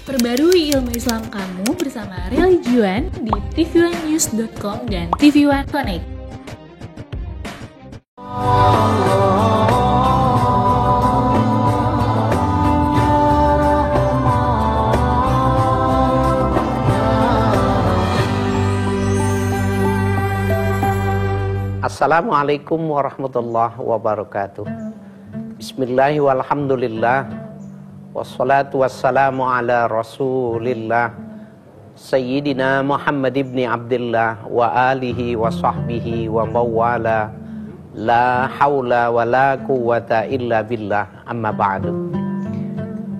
Perbarui ilmu Islam kamu bersama Religion di tv1news.com dan TV1 Connect. Assalamualaikum warahmatullahi wabarakatuh. Bismillahirrahmanirrahim. Walhamdulillah. Wassalatu wassalamu ala rasulillah Sayyidina Muhammad ibn Abdullah wa alihi wa sahbihi wa mawala. La hawla wa la quwwata illa billah, amma ba'du.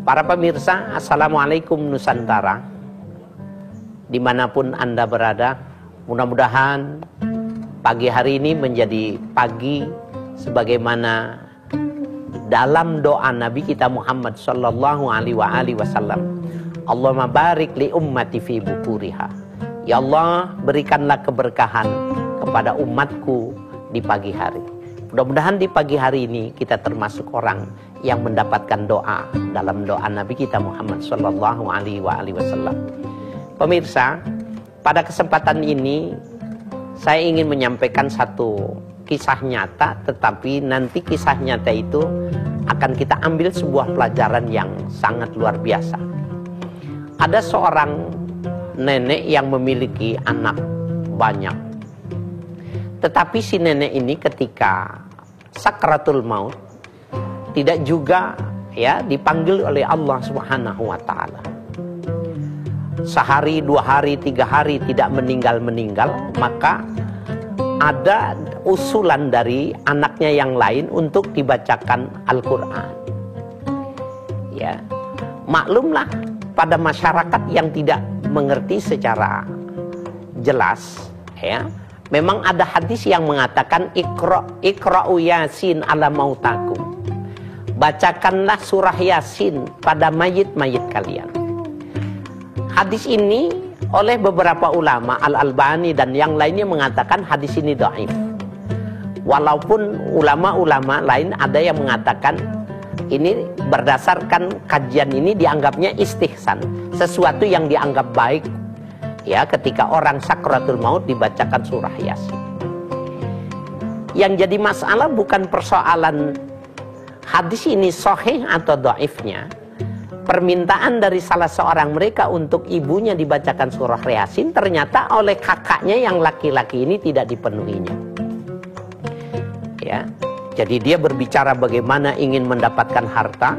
Para pemirsa, Assalamualaikum Nusantara, dimanapun Anda berada. Mudah-mudahan pagi hari ini menjadi pagi sebagaimana dalam doa Nabi kita Muhammad sallallahu alaihi wasallam. Allahumma barik li ummati fi bukuriha. Ya Allah, berikanlah keberkahan kepada umatku di pagi hari. Mudah-mudahan di pagi hari ini kita termasuk orang yang mendapatkan doa dalam doa Nabi kita Muhammad sallallahu alaihi wasallam. Pemirsa, pada kesempatan ini saya ingin menyampaikan satu kisah nyata, tetapi nanti kisah nyata itu akan kita ambil sebuah pelajaran yang sangat luar biasa. Ada seorang nenek yang memiliki anak banyak. Tetapi si nenek ini ketika sakratul maut tidak juga dipanggil oleh Allah Subhanahu wa taala. Sehari, 2 hari, 3 hari tidak meninggal, maka ada usulan dari anaknya yang lain untuk dibacakan Al-Quran. Ya, maklumlah pada masyarakat yang tidak mengerti secara jelas, ya, memang ada hadis yang mengatakan Iqra'u Yasin ala mautakum. Bacakanlah surah Yasin pada mayit-mayit kalian. Hadis ini oleh beberapa ulama, Al-Albani dan yang lainnya mengatakan hadis ini dhaif. Walaupun ulama-ulama lain ada yang mengatakan ini berdasarkan kajian ini dianggapnya istihsan, sesuatu yang dianggap baik ya ketika orang sakratul maut dibacakan surah Yasin. Yang jadi masalah bukan persoalan hadis ini sahih atau dhaifnya. Permintaan dari salah seorang mereka untuk ibunya dibacakan surah Yasin ternyata oleh kakaknya yang laki-laki ini tidak dipenuhinya. Ya, jadi dia berbicara bagaimana ingin mendapatkan harta,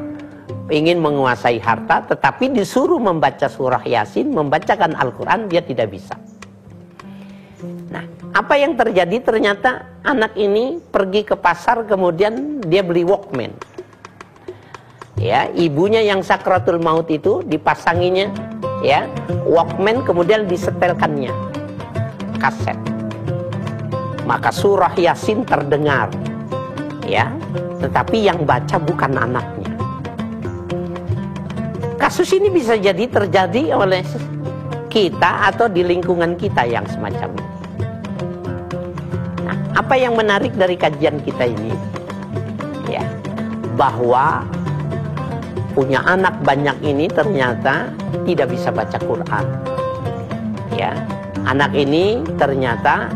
ingin menguasai harta, tetapi disuruh membaca surah Yasin, membacakan Al-Quran, dia tidak bisa. Nah, apa yang terjadi? Ternyata anak ini pergi ke pasar, kemudian dia beli Walkman. Ya, ibunya yang sakratul maut itu dipasanginya ya Walkman, kemudian disetelkannya kaset. Maka surah Yasin terdengar ya, tetapi yang baca bukan anaknya. Kasus ini bisa jadi terjadi oleh kita atau di lingkungan kita yang semacam ini. Nah, apa yang menarik dari kajian kita ini ya, bahwa punya anak banyak ini ternyata tidak bisa baca Quran. Ya, anak ini ternyata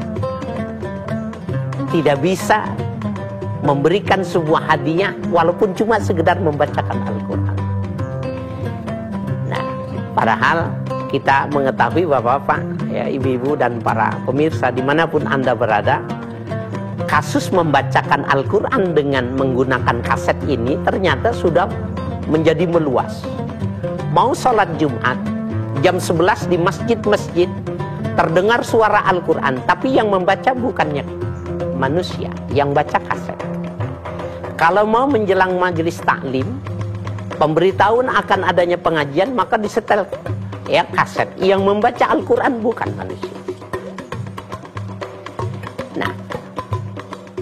tidak bisa memberikan sebuah hadiah walaupun cuma sekedar membacakan Al-Quran. Nah, padahal kita mengetahui bapak-bapak, ya, ibu-ibu dan para pemirsa dimanapun Anda berada, kasus membacakan Al-Quran dengan menggunakan kaset ini ternyata sudah menjadi meluas. Mau sholat Jumat jam 11 di masjid-masjid terdengar suara Al-Quran, tapi yang membaca bukannya manusia, yang baca kaset. Kalau mau menjelang majelis taklim, pemberitahuan akan adanya pengajian, maka disetel ya kaset. Yang membaca Al-Quran bukan manusia. Nah,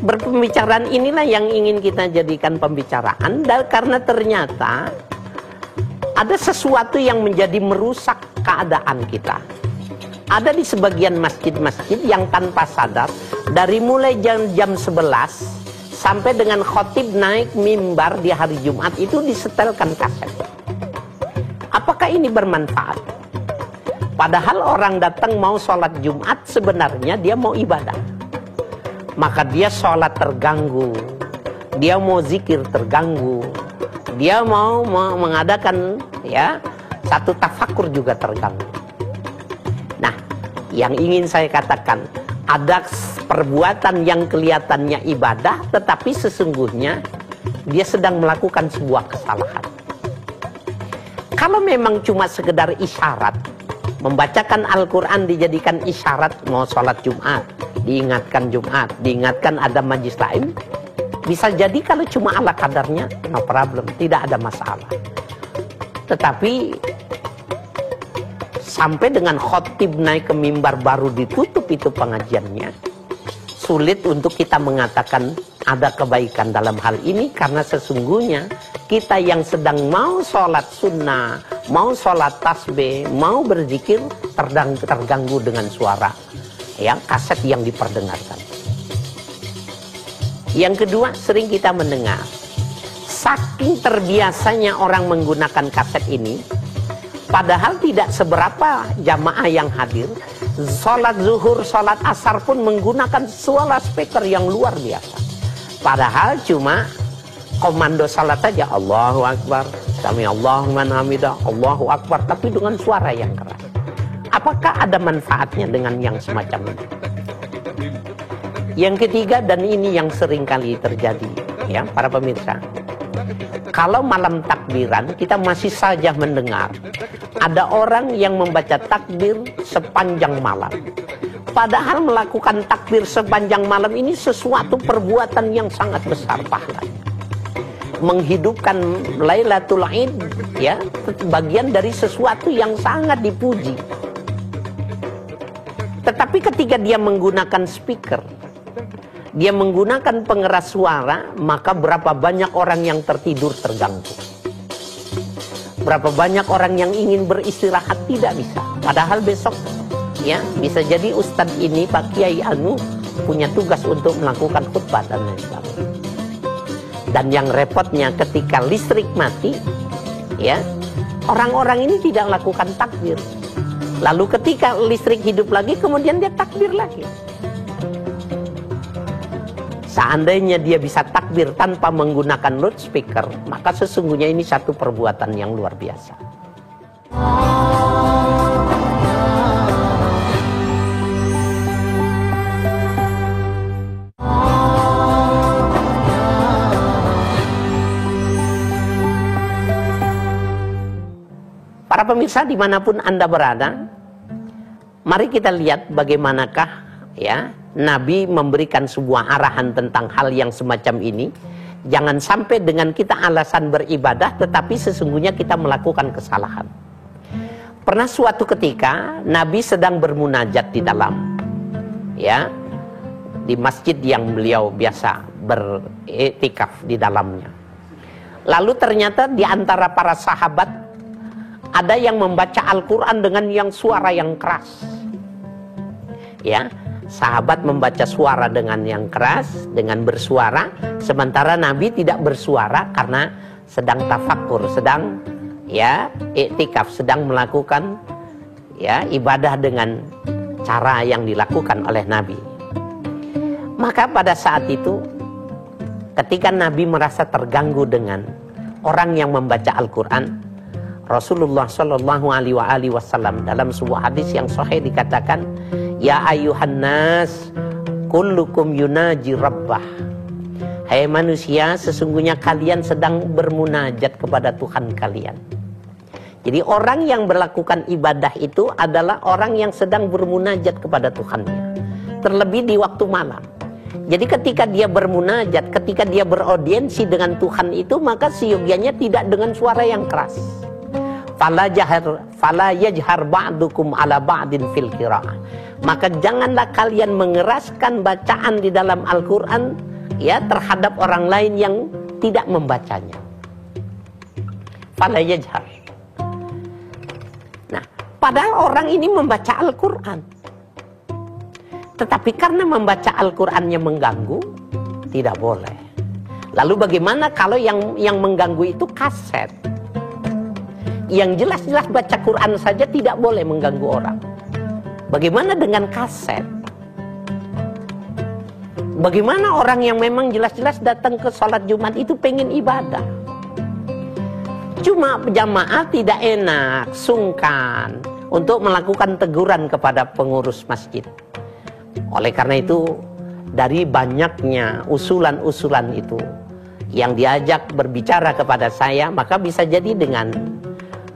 berpembicaraan inilah yang ingin kita jadikan pembicaraan, dan karena ternyata ada sesuatu yang menjadi merusak keadaan kita. Ada di sebagian masjid-masjid yang tanpa sadar, dari mulai jam 11 sampai dengan khotib naik mimbar di hari Jumat itu disetelkan kaset. Apakah ini bermanfaat? Padahal orang datang mau sholat Jumat, sebenarnya dia mau ibadah. Maka dia sholat terganggu, dia mau zikir terganggu, dia mau mengadakan satu tafakur juga terganggu. Nah, yang ingin saya katakan, ada perbuatan yang kelihatannya ibadah, tetapi sesungguhnya dia sedang melakukan sebuah kesalahan. Kalau memang cuma sekedar isyarat, membacakan Al-Quran dijadikan isyarat, mau sholat Jumat, diingatkan ada majlis lain, bisa jadi kalau cuma ala kadarnya, no problem, tidak ada masalah. Tetapi sampai dengan khotib naik ke mimbar baru ditutup itu pengajiannya, sulit untuk kita mengatakan ada kebaikan dalam hal ini, karena sesungguhnya kita yang sedang mau sholat sunnah, mau sholat tasbih, mau berzikir, terganggu dengan suara kaset yang diperdengarkan. Yang kedua, sering kita mendengar, saking terbiasanya orang menggunakan kaset ini, padahal tidak seberapa jamaah yang hadir, sholat zuhur, sholat asar pun menggunakan suara speaker yang luar biasa. Padahal cuma komando salat saja, Allahu Akbar, sami Allahu liman hamidah, Allahu Akbar, tapi dengan suara yang keras. Apakah ada manfaatnya dengan yang semacam ini? Yang ketiga, dan ini yang sering kali terjadi, para pemirsa. Kalau malam takbiran, kita masih saja mendengar ada orang yang membaca takbir sepanjang malam. Padahal melakukan takbir sepanjang malam ini sesuatu perbuatan yang sangat besar pahalanya. Menghidupkan Lailatul Id, bagian dari sesuatu yang sangat dipuji. Tetapi ketika dia menggunakan speaker, dia menggunakan pengeras suara, maka berapa banyak orang yang tertidur terganggu. Berapa banyak orang yang ingin beristirahat tidak bisa. Padahal besok bisa jadi Ustadz ini, Pak Kiai Anu, punya tugas untuk melakukan khutbah dan lain sebagainya. Dan yang repotnya ketika listrik mati, orang-orang ini tidak melakukan takbir. Lalu ketika listrik hidup lagi, kemudian dia takbir lagi. Seandainya dia bisa takbir tanpa menggunakan loudspeaker, maka sesungguhnya ini satu perbuatan yang luar biasa. Para pemirsa dimanapun Anda berada, mari kita lihat bagaimanakah Nabi memberikan sebuah arahan tentang hal yang semacam ini. Jangan sampai dengan kita alasan beribadah, tetapi sesungguhnya kita melakukan kesalahan. Pernah suatu ketika Nabi sedang bermunajat di dalam, di masjid yang beliau biasa beriktikaf di dalamnya. Lalu ternyata di antara para sahabat ada yang membaca Al-Quran dengan yang suara yang keras. Sahabat membaca suara dengan yang keras, dengan bersuara, sementara Nabi tidak bersuara karena sedang tafakur, sedang iktikaf, sedang melakukan ibadah dengan cara yang dilakukan oleh Nabi. Maka pada saat itu, ketika Nabi merasa terganggu dengan orang yang membaca Al-Quran, Rasulullah Shallallahu Alaihi Wasallam dalam sebuah hadis yang sahih dikatakan, Ya ayuhan nas, kullukum yunaji rabbah. Hai manusia, sesungguhnya kalian sedang bermunajat kepada Tuhan kalian. Jadi orang yang melakukan ibadah itu adalah orang yang sedang bermunajat kepada Tuhannya. Terlebih di waktu malam. Jadi ketika dia bermunajat, ketika dia beraudiensi dengan Tuhan itu, maka seyogianya tidak dengan suara yang keras. Fala yajhar ba'dukum ala ba'din fil qira'ah. Maka janganlah kalian mengeraskan bacaan di dalam Al-Quran terhadap orang lain yang tidak membacanya. Fala yajhar. Nah, padahal orang ini membaca Al-Quran, tetapi karena membaca Al-Qurannya mengganggu, tidak boleh. Lalu bagaimana kalau yang mengganggu itu kaset? Yang jelas-jelas baca Quran saja tidak boleh mengganggu orang. Bagaimana dengan kaset? Bagaimana orang yang memang jelas-jelas datang ke sholat Jumat itu pengen ibadah? Cuma jamaah tidak enak, sungkan untuk melakukan teguran kepada pengurus masjid. Oleh karena itu, dari banyaknya usulan-usulan itu yang diajak berbicara kepada saya, maka bisa jadi dengan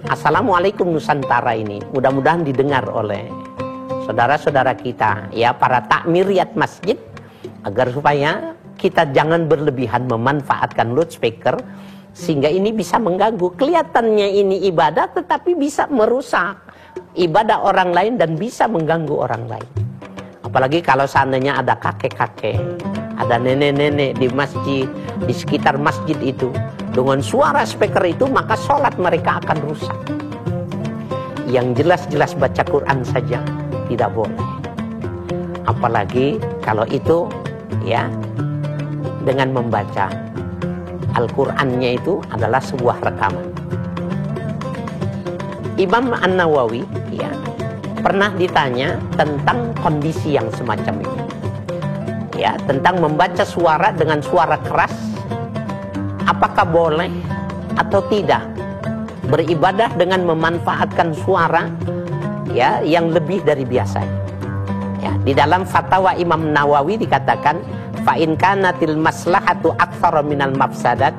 Assalamualaikum Nusantara ini mudah-mudahan didengar oleh saudara-saudara kita, ya, para takmiriat masjid, agar supaya kita jangan berlebihan memanfaatkan loudspeaker sehingga ini bisa mengganggu. Kelihatannya ini ibadah tetapi bisa merusak ibadah orang lain dan bisa mengganggu orang lain. Apalagi kalau seandainya ada kakek-kakek, ada nenek-nenek di masjid, di sekitar masjid itu, dengan suara speaker itu, maka sholat mereka akan rusak. Yang jelas-jelas baca Quran saja tidak boleh. Apalagi kalau itu, ya, dengan membaca Al-Qur'annya itu adalah sebuah rekaman. Imam An-Nawawi, ya, pernah ditanya tentang kondisi yang semacam ini, ya, tentang membaca suara dengan suara keras, apakah boleh atau tidak beribadah dengan memanfaatkan suara, ya, yang lebih dari biasanya. Ya, di dalam fatwa Imam Nawawi dikatakan, fa in kanatil maslahatu aktsara minal mafsadat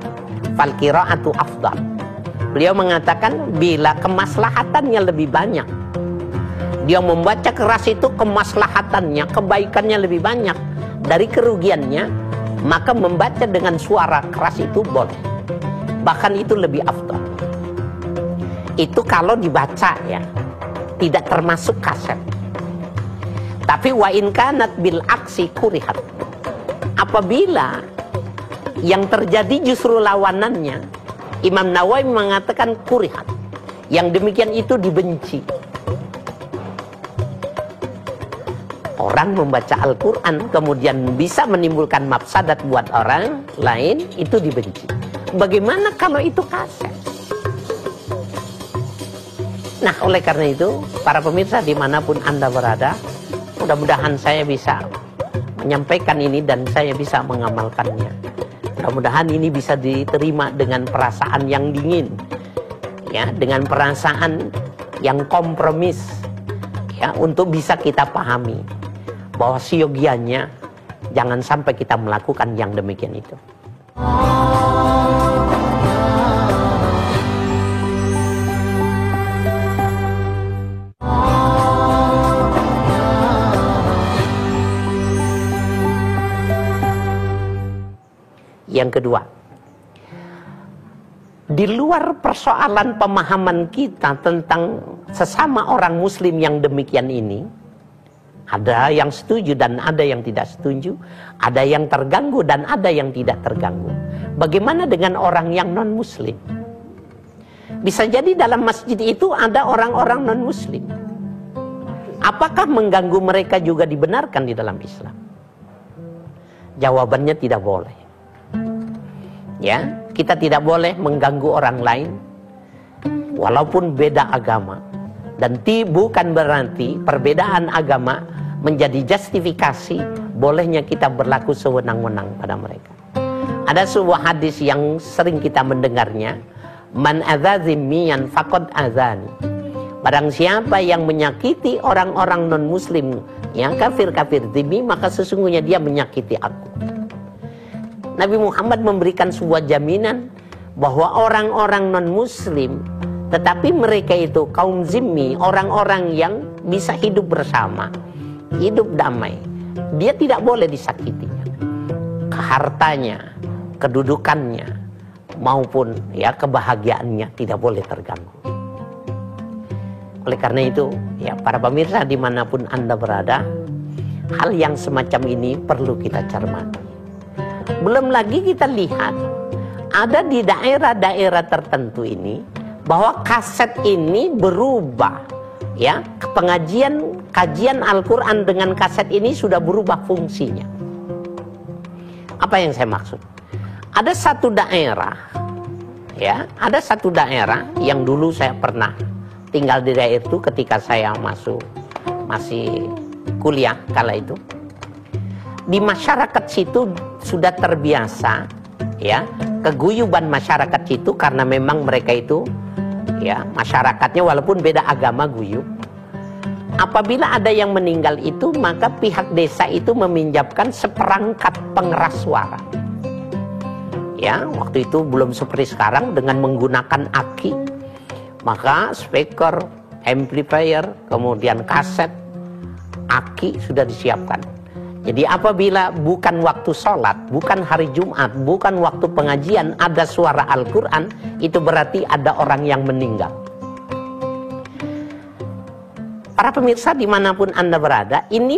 fal qira'atu afdal. Beliau mengatakan bila kemaslahatannya lebih banyak, dia membaca keras itu kemaslahatannya, kebaikannya lebih banyak dari kerugiannya, maka membaca dengan suara keras itu boleh. Bahkan itu lebih afdal. Itu kalau dibaca, ya, tidak termasuk kaset. Tapi wa in kanat bil aksi kurihat. Apabila yang terjadi justru lawanannya, Imam Nawawi mengatakan kurihat. Yang demikian itu dibenci. Orang membaca Al-Quran kemudian bisa menimbulkan mafsadat buat orang lain, itu dibenci. Bagaimana kalau itu kaset? Nah, oleh karena itu, para pemirsa dimanapun Anda berada, mudah-mudahan saya bisa menyampaikan ini dan saya bisa mengamalkannya. Mudah-mudahan ini bisa diterima dengan perasaan yang dingin, ya, dengan perasaan yang kompromis, ya, untuk bisa kita pahami bahwa siogianya jangan sampai kita melakukan yang demikian itu. Yang kedua, di luar persoalan pemahaman kita tentang sesama orang muslim yang demikian ini, ada yang setuju dan ada yang tidak setuju, ada yang terganggu dan ada yang tidak terganggu. Bagaimana dengan orang yang non muslim? Bisa jadi dalam masjid itu ada orang-orang non muslim. Apakah mengganggu mereka juga dibenarkan di dalam Islam? Jawabannya tidak boleh. Ya, kita tidak boleh mengganggu orang lain walaupun beda agama, dan bukan berarti perbedaan agama menjadi justifikasi bolehnya kita berlaku sewenang-wenang pada mereka. Ada sebuah hadis yang sering kita mendengarnya, man adza zimmiyan faqad azani. Barang siapa yang menyakiti orang-orang non muslim, yang kafir-kafir zimmi, maka sesungguhnya dia menyakiti aku. Nabi Muhammad memberikan sebuah jaminan bahwa orang-orang non-muslim, tetapi mereka itu kaum zimmi, orang-orang yang bisa hidup bersama, hidup damai, dia tidak boleh disakitinya. Hartanya, kedudukannya, maupun, ya, kebahagiaannya tidak boleh terganggu. Oleh karena itu, ya, para pemirsa dimanapun Anda berada, hal yang semacam ini perlu kita cermati. Belum lagi kita lihat ada di daerah-daerah tertentu ini bahwa kaset ini berubah, ya, kajian Al-Quran dengan kaset ini sudah berubah fungsinya. Apa yang saya maksud? Ada satu daerah Ya, ada satu daerah yang dulu saya pernah tinggal di daerah itu ketika saya masih kuliah kala itu. Di masyarakat situ sudah terbiasa, ya, keguyuban masyarakat situ karena memang mereka itu, ya, masyarakatnya walaupun beda agama guyub. Apabila ada yang meninggal itu, maka pihak desa itu meminjamkan seperangkat pengeras suara. Ya, waktu itu belum seperti sekarang dengan menggunakan aki, maka speaker, amplifier, kemudian kaset, aki sudah disiapkan. Jadi apabila bukan waktu sholat, bukan hari Jumat, bukan waktu pengajian, ada suara Al-Quran, itu berarti ada orang yang meninggal. Para pemirsa dimanapun Anda berada, ini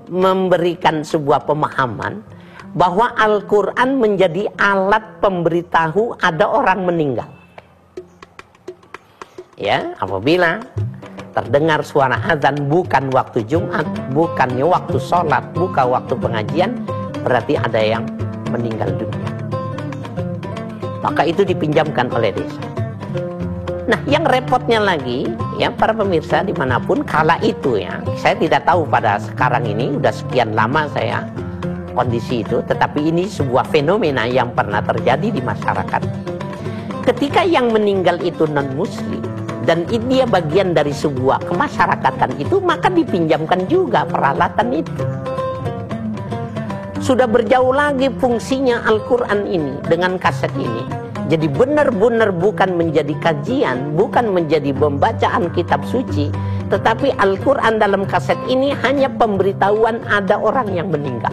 memberikan sebuah pemahaman bahwa Al-Quran menjadi alat pemberitahu ada orang meninggal. Ya, apabila terdengar suara azan bukan waktu Jumat, bukannya waktu sholat, bukan waktu pengajian, berarti ada yang meninggal dunia. Maka itu dipinjamkan oleh desa. Nah, yang repotnya lagi, ya para pemirsa dimanapun kala itu, ya, saya tidak tahu pada sekarang ini, udah sekian lama saya kondisi itu, tetapi ini sebuah fenomena yang pernah terjadi di masyarakat. Ketika yang meninggal itu non-muslim dan dia bagian dari sebuah kemasyarakatan itu, maka dipinjamkan juga peralatan itu. Sudah berjauh lagi fungsinya Al-Quran ini dengan kaset ini. Jadi benar-benar bukan menjadi kajian, bukan menjadi pembacaan kitab suci, tetapi Al-Quran dalam kaset ini hanya pemberitahuan ada orang yang meninggal.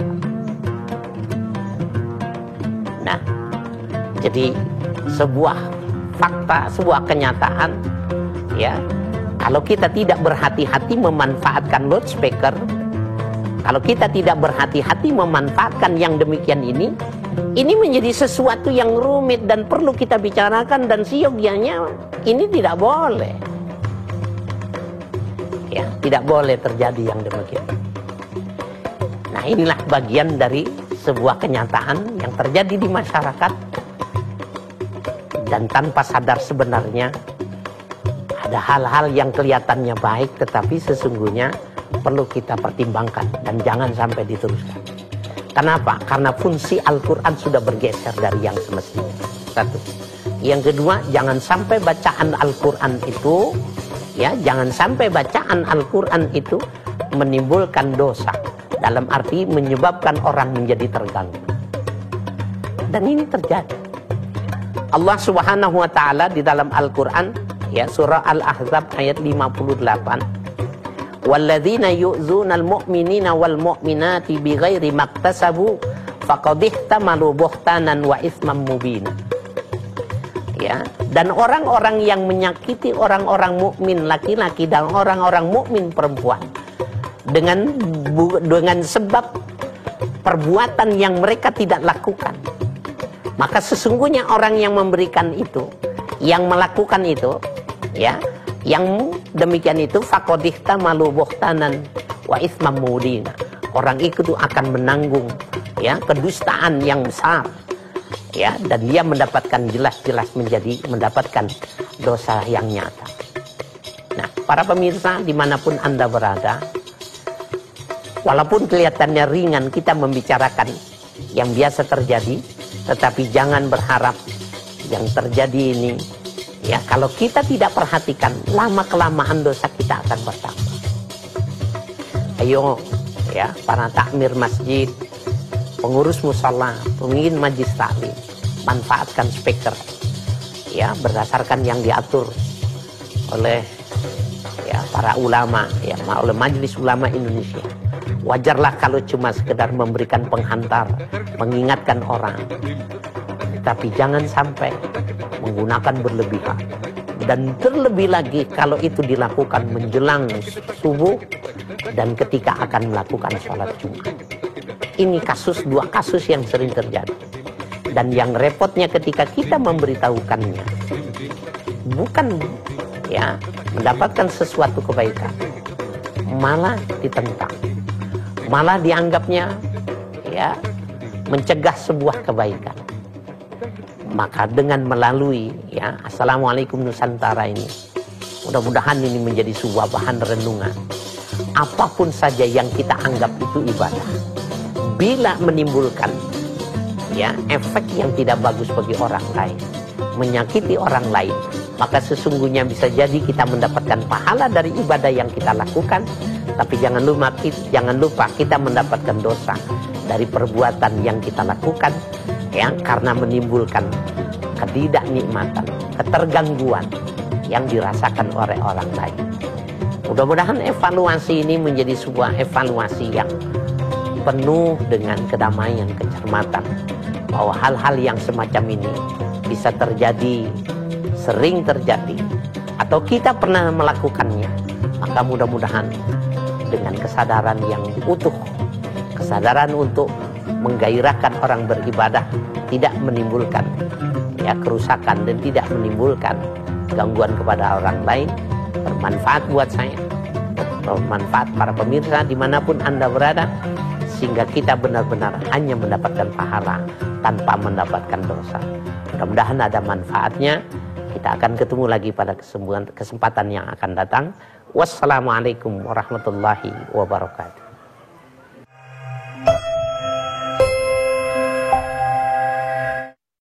Nah, jadi sebuah fakta, sebuah kenyataan, ya, kalau kita tidak berhati-hati memanfaatkan loudspeaker, kalau kita tidak berhati-hati memanfaatkan yang demikian ini menjadi sesuatu yang rumit dan perlu kita bicarakan, dan siogianya ini tidak boleh. Ya, tidak boleh terjadi yang demikian. Nah, inilah bagian dari sebuah kenyataan yang terjadi di masyarakat, dan tanpa sadar sebenarnya ada hal-hal yang kelihatannya baik tetapi sesungguhnya perlu kita pertimbangkan dan jangan sampai diteruskan. Kenapa? Karena fungsi Al-Quran sudah bergeser dari yang semestinya. Satu. Yang kedua, jangan sampai bacaan Al-Quran itu, ya, jangan sampai bacaan Al-Quran itu menimbulkan dosa. Dalam arti menyebabkan orang menjadi terganggu. Dan ini terjadi. Allah Subhanahu wa taala di dalam Al-Qur'an, ya, surah Al-Ahzab ayat 58. Walladzina yu'zunal mu'minina wal mu'minati bighairi maktasabu faqad ihtamalu buhtanan wa itsman mubina. Ya, dan orang-orang yang menyakiti orang-orang mukmin laki-laki dan orang-orang mukmin perempuan dengan sebab perbuatan yang mereka tidak lakukan, maka sesungguhnya orang yang memberikan itu, yang melakukan itu, ya, yang demikian itu faqad ihtamalu buhtanan wa itsman mubina. Orang itu akan menanggung, ya, kedustaan yang besar, ya, dan dia mendapatkan jelas-jelas mendapatkan dosa yang nyata. Nah, para pemirsa dimanapun Anda berada, walaupun kelihatannya ringan kita membicarakan yang biasa terjadi, tetapi jangan berharap yang terjadi ini, ya, kalau kita tidak perhatikan, lama-kelamaan dosa kita akan bertambah. Ayo, ya, para takmir masjid, pengurus musala, pemimpin majlis taklim, manfaatkan speaker, ya, berdasarkan yang diatur oleh, ya, para ulama, ya, oleh Majelis Ulama Indonesia. Wajarlah kalau cuma sekedar memberikan penghantar, mengingatkan orang, tapi jangan sampai menggunakan berlebihan. Dan terlebih lagi kalau itu dilakukan menjelang subuh dan ketika akan melakukan sholat Jumat. Ini dua kasus yang sering terjadi. Dan yang repotnya ketika kita memberitahukannya, bukan, ya, mendapatkan sesuatu kebaikan, malah ditentang, malah dianggapnya, ya, mencegah sebuah kebaikan, Maka dengan melalui ya Assalamualaikum Nusantara ini, mudah-mudahan ini menjadi sebuah bahan renungan. Apapun saja yang kita anggap itu ibadah, bila menimbulkan ya efek yang tidak bagus bagi orang lain, menyakiti orang lain, maka sesungguhnya bisa jadi kita mendapatkan pahala dari ibadah yang kita lakukan, tapi jangan lupa kita mendapatkan dosa dari perbuatan yang kita lakukan ya, karena menimbulkan ketidaknikmatan, ketergangguan yang dirasakan oleh orang lain. Mudah-mudahan evaluasi ini menjadi sebuah evaluasi yang penuh dengan kedamaian, kecermatan, bahwa hal-hal yang semacam ini bisa terjadi, sering terjadi, atau kita pernah melakukannya. Maka mudah-mudahan dengan kesadaran yang utuh, kesadaran untuk menggairahkan orang beribadah, tidak menimbulkan ya kerusakan dan tidak menimbulkan gangguan kepada orang lain, bermanfaat buat saya, bermanfaat para pemirsa dimanapun Anda berada, sehingga kita benar-benar hanya mendapatkan pahala tanpa mendapatkan dosa. Mudah-mudahan ada manfaatnya. Kita akan ketemu lagi pada kesempatan yang akan datang. Wassalamualaikum warahmatullahi wabarakatuh.